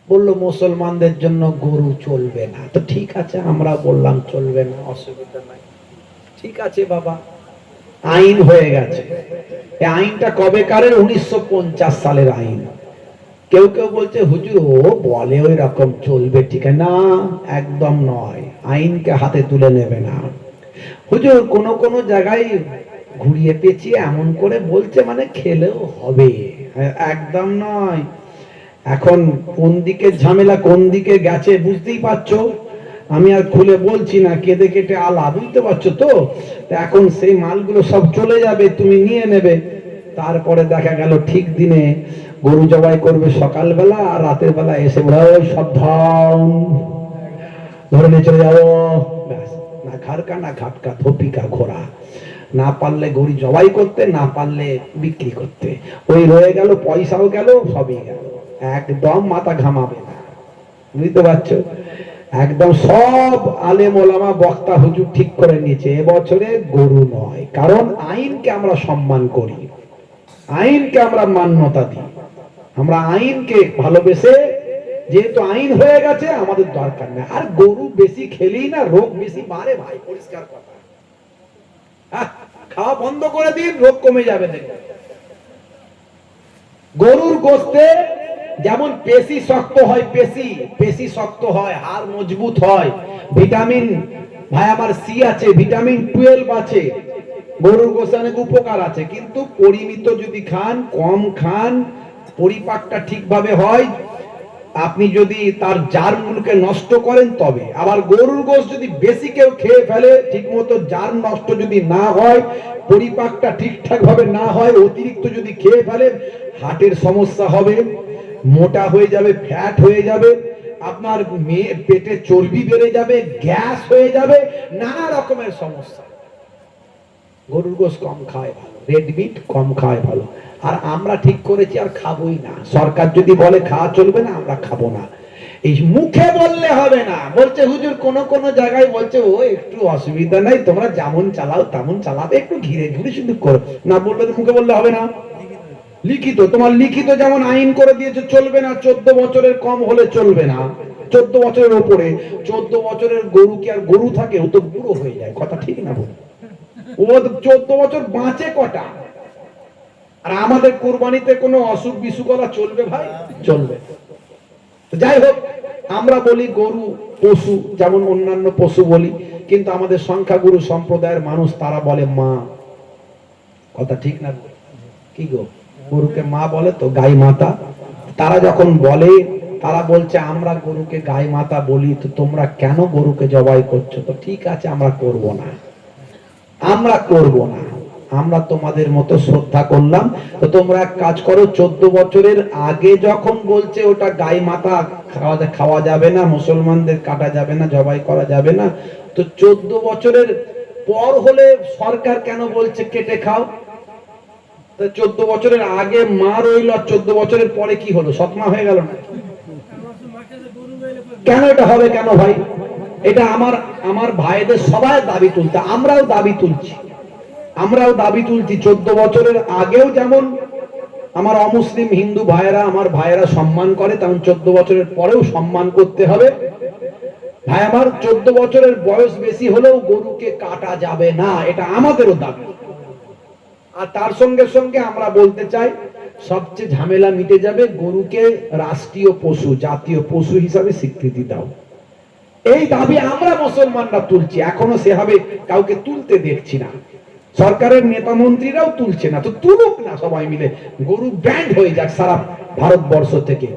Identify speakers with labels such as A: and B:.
A: বললো মুসলমানদের জন্য গরু চলবে না। তো ঠিক আছে, আমরা বললাম চলবে না, অসুবিধা নাই, ঠিক আছে বাবা। আইন হয়ে গেছে। এই আইনটা কবেকারের? 1950 সালের আইন। কেউ কেউ বলছে হুজুর ও বলে ওই রকম চলবে, ঠিক আছে না, একদম নয়, আইনকে হাতে তুলে নেবে না। হুজুর কোন কোন জায়গায় ঘুরিয়ে পেঁচিয়ে এমন করে বলছে মানে খেলেও হবে, একদম নয়। এখন কোন দিকে ঝামেলা কোন দিকে গেছে বুঝতেই পারছো। আমি আর খুলে বলছি না, কেঁদে কেটে আলা, বুঝতে পারছো তো। এখন সেই মালগুলো সব চলে যাবে, তুমি নিয়ে নেবে। তারপরে দেখা গেল ঠিক দিনে গরু জবাই করবে সকালবেলা, আর রাতের বেলা এসে বলে ওই সাবধান, ধরে নিয়ে চলে যাবো। ব্যাস, না ঘাড়কা না ঘাটকা, ধপিকা ঘোড়া। না পারলে গরু জবাই করতে, না পারলে বিক্রি করতে। ওই রয়ে গেল, পয়সাও গেল, সবই গেল। একদম মাথা ঘামাবে না, বুঝতে পারছো। একদম সব আলেম ওলামা বক্তা হুজুর ঠিক করে নিয়েছে এবছরে গরু নয়, কারণ আইনকে আমরা সম্মান করি, আইনকে আমরা মান্যতা দিই। আমরা আইনকে ভালোবেসে, যেহেতু আইন হয়ে গেছে আমাদের দরকার নেই। আর গরু বেশি খেলেই না রোগ বেশি বাড়ে ভাই, পরিষ্কার কথা। খাওয়া বন্ধ করে দিন, রোগ কমে যাবে দেখবেন। গরুর গোশতে যেমন পেশি শক্ত হয়, পেশি শক্ত হয়, হাড় মজবুত হয়, ভিটামিন ভাই আমার সি আছে, ভিটামিন 12 আছে, গরুর গোশে অনেক উপকার আছে। কিন্তু পরিমিত যদি খান, কম খান, পরিপাকটা ঠিকভাবে হয়, আপনি যদি তার জার্মগুলোকে নষ্ট করেন তবে। আবার গরুর গোশ যদি বেশি কেউ খেয়ে ফেলে, ঠিক মতো জার্ম নষ্ট যদি না হয়, পরিপাকটা ঠিকঠাক ভাবে না হয়, অতিরিক্ত যদি খেয়ে ফেলে, হার্টের সমস্যা হবে, মোটা হয়ে যাবে, ফ্যাট হয়ে যাবে, আপনার পেটে চর্বি বেড়ে যাবে, গ্যাস হয়ে যাবে, নানা রকমের সমস্যা। গরুর গোশ কম খায় ভালো, রেড মিট কম খায় ভালো। আর আমরা ঠিক করেছি আর খাবোই না। সরকার যদি বলে খাওয়া চলবে না, আমরা খাবো না। এই মুখে বললে হবে না, বলছে হুজুর কোন কোন জায়গায় বলছে ও একটু অসুবিধা নাই, তোমরা যেমন চালাও তেমন চালাবে, একটু ঘিরে ঘিরে শুধু করো। না বললে তো মুখে বললে হবে না, লিখিত, তোমার লিখিত যেমন আইন করে দিয়েছে চলবে না, 14 বছরের কম হলে চলবে না, 14 বছরের উপরে। 14 বছরের গরু কি আর গরু থাকে? ও তো বুড়ো হয়ে যায়, কথা ঠিক না বল? ও 14 বছর বাঁচে কটা? আর আমাদের কুরবানিতে কোনো অসুখ বিসুখ হলে চলবে ভাই? চলবে। যাই হোক, আমরা বলি গরু পশু, যেমন অন্যান্য পশু বলি, কিন্তু আমাদের সংখ্যাগুরু সম্প্রদায়ের মানুষ তারা বলে মা, কথা ঠিক না? কি গো, গরুকে মা বলে তো, গাই মাতা। তারা যখন বলে, তারা বলছে আমরা গরুকে গাই মাতা বলি, তো তোমরা কেন গরুকে জবাই করছো? তো ঠিক আছে, আমরা করব না, আমরা করব না, আমরা তোমাদের মতো শ্রদ্ধা করলাম। তো তোমরা এক কাজ করো, 14 বছরের আগে যখন বলছে ওটা গাই মাতা খাওয়া যাবে না, মুসলমানদের কাটা যাবে না, জবাই করা যাবে না, তো 14 বছরের পর হলে সরকার কেন বলছে কেটে খাও? 14 বছরের আগে মা রইল, আর 14 বছরের পরে কি হলো? সৎমা হয়ে গেল না? কেন এটা হবে কেন ভাই? এটা আমার ভাইদের সবাই দাবি তুলতে, আমরাও দাবি তুলছি, 14 বছরের আগেও যেমন আমার অমুসলিম হিন্দু ভাইয়েরা, আমার ভাইয়েরা সম্মান করে, তেমন 14 বছরের পরেও সম্মান করতে হবে। ভাই আমার 14 বছরের বয়স বেশি হলেও গরুকে কাটা যাবে না, এটা আমাদেরও দাবি। আর তার সঙ্গে সঙ্গে আমরা বলতে চাই, সবচেয়ে ঝামেলা মিটে যাবে, গরুকে রাষ্ট্রীয় পশু, জাতীয় পশু হিসাবে স্বীকৃতি দাও। এই দাবি আমরা মুসলমানরা তুলছি, এখনো সেভাবে কাউকে তুলতে দেখছি না। সরকারের নেতা মন্ত্রীরাও তুলছে না, তো তুলুক না সবাই মিলে, গরু ব্যান্ড হয়ে যাক সারা ভারতবর্ষ থেকে।